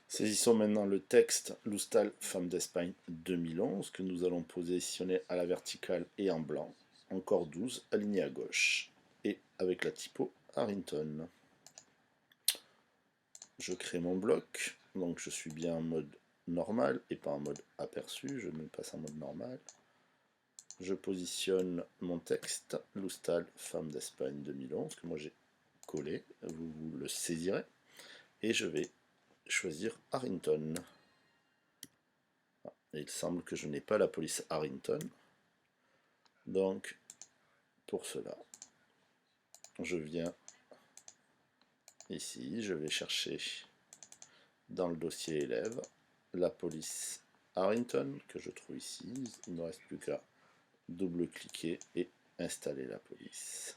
Saisissons maintenant le texte Loustal, femme d'Espagne 2011 que nous allons positionner à la verticale et en blanc, encore 12 alignés à gauche et avec la typo Harrington. Je crée mon bloc, donc je suis bien en mode normal et pas en mode aperçu, je me passe en mode normal. Je positionne mon texte Loustal, femme d'Espagne 2011 que moi j'ai collé, vous le saisirez, et je vais choisir Harrington. Et il semble que je n'ai pas la police Harrington. Donc, pour cela, je viens ici, je vais chercher dans le dossier élève la police Harrington que je trouve ici. Il ne me reste plus qu'à double-cliquer et installer la police.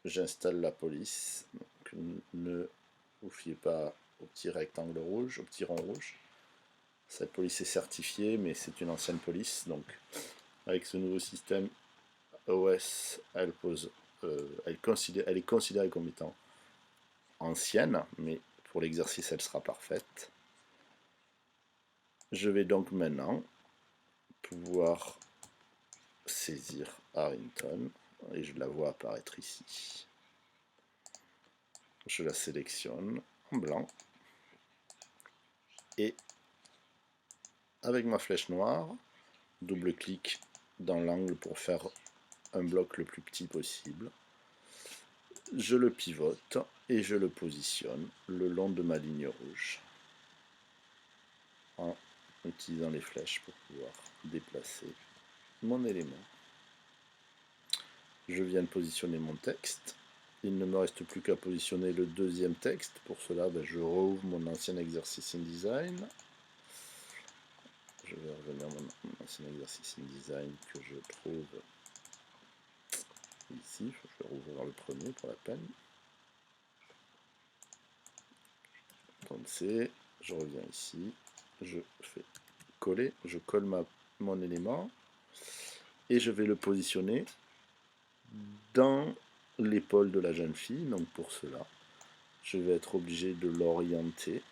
J'installe la police. Donc, ne vous fiez pas au petit rectangle rouge, au petit rond rouge. Cette police est certifiée, mais c'est une ancienne police, donc avec ce nouveau système OS, elle est considérée comme étant ancienne, mais pour l'exercice, elle sera parfaite. Je vais donc maintenant pouvoir saisir Harrington, et je la vois apparaître ici. Je la sélectionne en blanc, et avec ma flèche noire, double-clic dans l'angle pour faire un bloc le plus petit possible. Je le pivote et je le positionne le long de ma ligne rouge en utilisant les flèches pour pouvoir déplacer mon élément. Je viens de positionner mon texte. Il ne me reste plus qu'à positionner le deuxième texte. Pour cela, je rouvre mon ancien exercice InDesign. Je vais revenir à mon ancien exercice InDesign que je trouve ici. Je vais rouvrir le premier pour la peine. Donc c'est, je reviens ici, je fais coller, je colle mon élément et je vais le positionner dans l'épaule de la jeune fille. Donc pour cela, je vais être obligé de l'orienter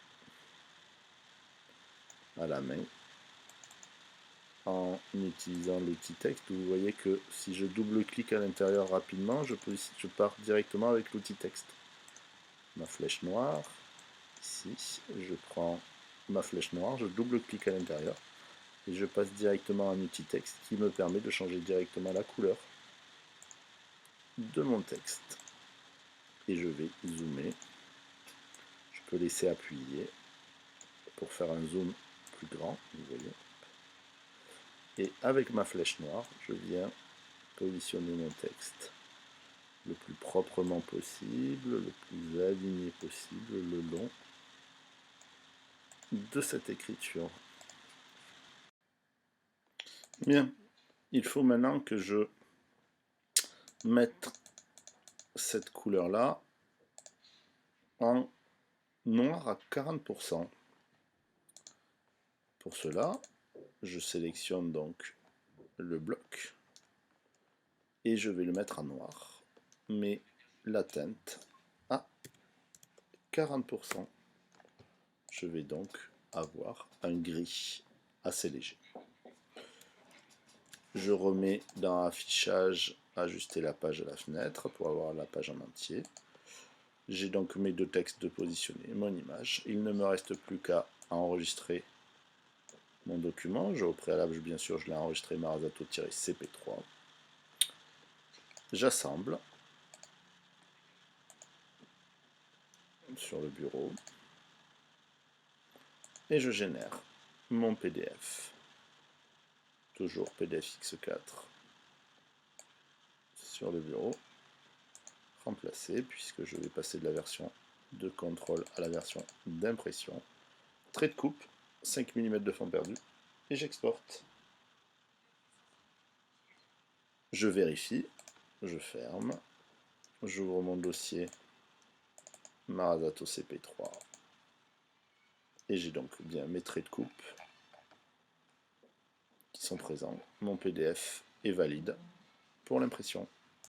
à la main en utilisant l'outil texte. Vous voyez que si je double-clique à l'intérieur rapidement, je pars directement avec l'outil texte. Ma flèche noire, ici, je prends ma flèche noire, je double-clique à l'intérieur et je passe directement à un outil texte qui me permet de changer directement la couleur de mon texte. Et je vais zoomer. Je peux laisser appuyer pour faire un zoom plus grand, vous voyez. Et avec ma flèche noire, je viens positionner mon texte le plus proprement possible, le plus aligné possible, le long de cette écriture. Bien, il faut maintenant que je mette cette couleur-là en noir à 40%. Pour cela, je sélectionne donc le bloc et je vais le mettre en noir, mais la teinte à 40%. Je vais donc avoir un gris assez léger. Je remets dans affichage, ajuster la page à la fenêtre pour avoir la page en entier. J'ai donc mes deux textes de positionner, mon image. Il ne me reste plus qu'à enregistrer mon document. Au préalable, bien sûr, je l'ai enregistré Marazato-CP3. J'assemble sur le bureau et je génère mon PDF. Toujours PDF X4 sur le bureau. Remplacer puisque je vais passer de la version de contrôle à la version d'impression. Trait de coupe, 5 mm de fond perdu et j'exporte. Je vérifie, je ferme, j'ouvre mon dossier Marazato CP3 et j'ai donc bien mes traits de coupe qui sont présents. Mon PDF est valide pour l'impression.